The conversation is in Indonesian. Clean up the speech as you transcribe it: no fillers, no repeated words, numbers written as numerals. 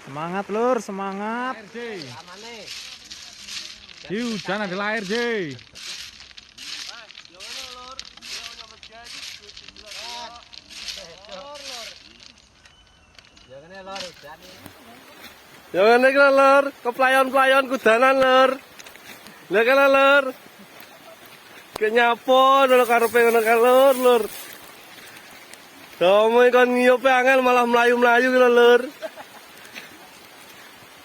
Semangat lur, semangat. Hujan adalah air, J. Jangan nek lur, keplayon-playon kudanan lur. Lha kana lur. Kenyapo lho karepe ngono ka lur. Domo kon ngiyupe angel malah mlayu-mlayu ki lur.